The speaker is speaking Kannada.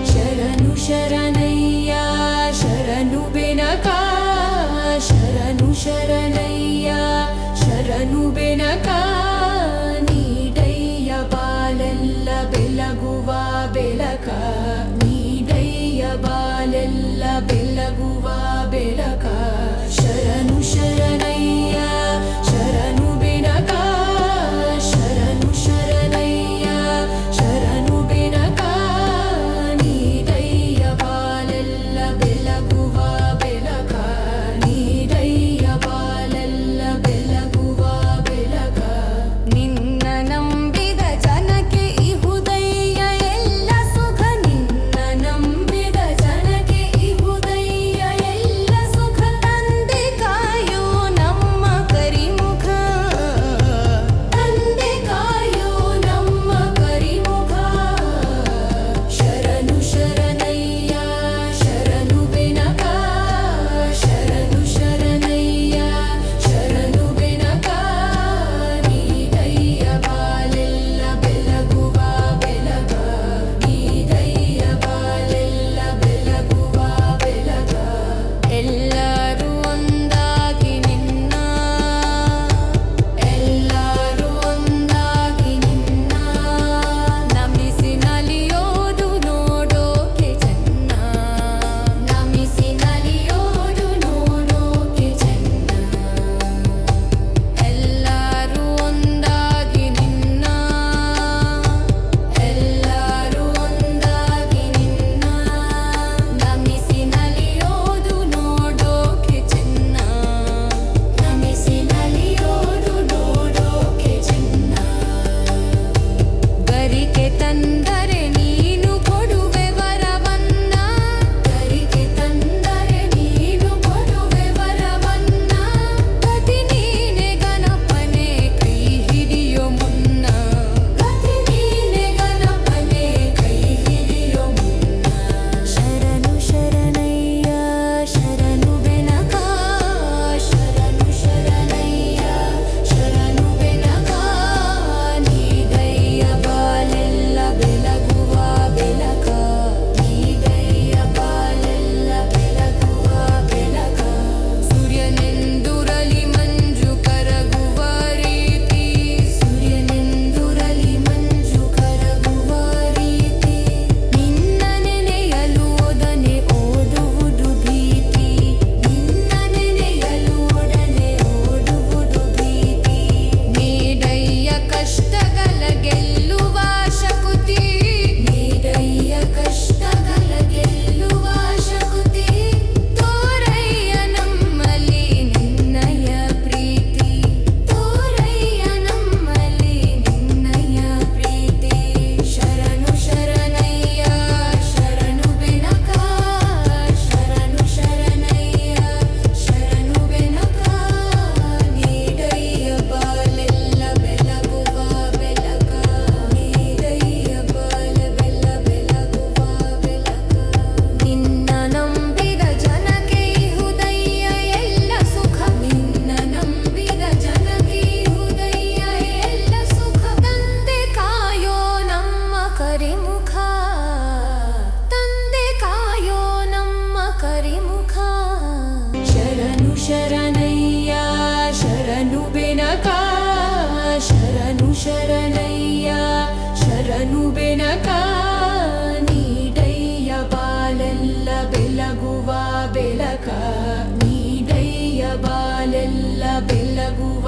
ಶರಣು ಶರಣಯ್ಯ ಶರಣು ಬೆನಕ ಶರಣು ಶರಣಯ್ಯ ಶರಣು ಬೆನಕ ನೀಡಯ್ಯ ಬಾಲೆಲ್ಲ ಬೆಳಗುವ ಬೆಳಕ ನೀಡಯ್ಯ ಬಾಲೆಲ್ಲ ಬೆಳಗುವ ಬೆಳಕ ಶರಣು ಶರಣಯ್ಯ ಶರಣು ಬೆನಕ ಶರಣು ಶರಣಯ್ಯ ಶರಣು ಬೆನಕ ನೀಡಯ್ಯ ಬಾಲೆಲ್ಲ ಬೆಳಗುವ ಬೆಳಕ ನೀಡಯ್ಯ ಬಾಲೆಲ್ಲ ಬೆಳಗುವ ಬೆಳಕ ನಿನ್ನ ನಂಬಿದ ಜನಕ್ಕೆ ಇಹುದಯ್ಯ ಎಲ್ಲ ಸುಖ ನಿನ್ನ ನಂಬಿದ ಜನಕ್ಕೆ ಇಹುದಯ್ಯ ಎಲ್ಲ ಸುಖ ತಂದೆ ಕಾಯೋ ನಮ್ಮ ಕರಿಮುಖ ತಂದೆ ಕಾಯೋ ನಮ್ಮ ಕರಿಮುಖ ಶರಣು ಶರಣಯ್ಯ ಶರಣು ಬೆನಕ ಶರಣು ಶರಣಯ್ಯ ಶರಣು ಬೆನಕ ನೀಡಯ್ಯ ಬಾಲೆಲ್ಲ ಬೆಳಗುವ ಬೆಳಕ ನೀಡಯ್ಯ ಬಾಲೆಲ್ಲ ಬೆಳಗುವ ಬೆಳಕ ಎಲ್ಲರೂ ಒಂದಾಗಿ ನಿನ್ನ ಎಲ್ಲರೂ ಒಂದಾಗಿ ನಿನ್ನ ನಮಿಸಿ ನಲಿಯೋದು ನೋಡೋಕೆ ಚೆನ್ನ ನಮಿಸಿ ನಲಿಯೋದು ನೋಡೋಕೆ ಚೆನ್ನ ಎಲ್ಲರೂ ಒಂದಾಗಿ ನಿನ್ನ ಎಲ್ಲರೂ ಒಂದಾಗಿ ನಿನ್ನ ನಮಿಸಿ ನಲಿಯೋದು ನೋಡೋಕೆ ಚೆನ್ನ ನಮಿಸಿ ನಲಿಯೋದು ನೋಡೋಕೆ ಚೆನ್ನ ಗರಿಕೆ ತಂದರೆ ನೀನು ಕೊಡುವೆ ವರವನ್ನ ಗರಿಕೆ ತಂದರೆ ನೀನು ಕೊಡುವೆ ವರವನ್ನ ಗತಿ ನೀನೆ ಗಣಪನೆ ಕೈ ಹಿಡಿಯೋ ಮುನ್ನ ಗತಿ ನೀನೆ ಗಣಪನೆ ಕೈ ಹಿಡಿಯೋ ಮುನ್ನ ಶರಣು ಶರಣಯ್ಯ ಶರಣು ಬೆನಕ ಶರಣು ಶರಣಯ್ಯ ಶರಣು ಬೆನಕ ನೀಡಯ್ಯ ಬಾಲೆಲ್ಲ ಬೆಳಗುವ ಬೆಳಕ ನೀಡಯ್ಯ ಬಾಲೆಲ್ಲ ಬೆಳಗುವ ಬೆಳಕ ಸೂರ್ಯನೆಂದುರಲಿ ಮಂಜು ಕರಗುವ ರೀತಿ ಸೂರ್ಯನೆಂದುರಲಿ ಮಂಜು ಕರಗುವ ರೀತಿ ನಿನ್ನ ನೆನೆಯಲು ಒಡನೆ ಓಡುವುದು ಭೀತಿ ನಿನ್ನ ನೆನೆಯಲು ಒಡನೆ ಓಡುವುದು ಭೀತಿ ನೀಡಯ್ಯ ಕಷ್ಟಗಳ ಗೆಲ್ಲುವ ಶಕುತಿ ನೀಡಯ್ಯ ಕಷ್ಟಗಳ ಗೆಲ್ಲುವ ಶಕುತಿ ತೋರಯ್ಯ ನಮ್ಮಲ್ಲಿ ನಿನ್ನಯ ಪ್ರೀತಿ ತೋರಯ್ಯ ನಮ್ಮಲ್ಲಿ ನಿನ್ನಯ ಪ್ರೀತಿ ಶರಣು ಶರಣಯ್ಯ ಶರಣು ಬೆನಕ ಶರಣು ಶರಣಯ್ಯ ಶರಣು ಬೆನಕ ನೀಡಯ್ಯ ಬಾಲೆಲ್ಲ ಬೆಳಗುವ ಬೆಳಕ ನೀಡಯ್ಯ ಬಾಲ ಬೆಳಗುವ ಬೆಳಕ ನಿನ್ನ ನಂಬಿದ ಜನಕ್ಕೆ ಇಹುದಯ್ಯ ಎಲ್ಲ ಸುಖ ನಿನ್ನ ನಂಬಿದ ಜನಕ್ಕೆ ಇಹುದಯ್ಯ ಎಲ್ಲ ಸುಖ ತಂದೆ ಕಾಯೋ ನಮ್ಮ ಕರಿಮುಖ ತಂದೆ ಕಾಯೋ ನಮ್ಮ ಕರಿಮುಖ ಶರಣು ಶರಣಯ್ಯ ಶರಣು ಬೆನಕ ಶರಣು ಶರಣಯ್ಯ ಶರಣು ಬೆನಕ ನೀಡಯ್ಯ ಬಾಲೆಲ್ಲ ಬೆಳಗುವ ಬೆಳಕ ನೀಡಯ್ಯ ಬಾಲೆಲ್ಲ ಬೆಳಗುವ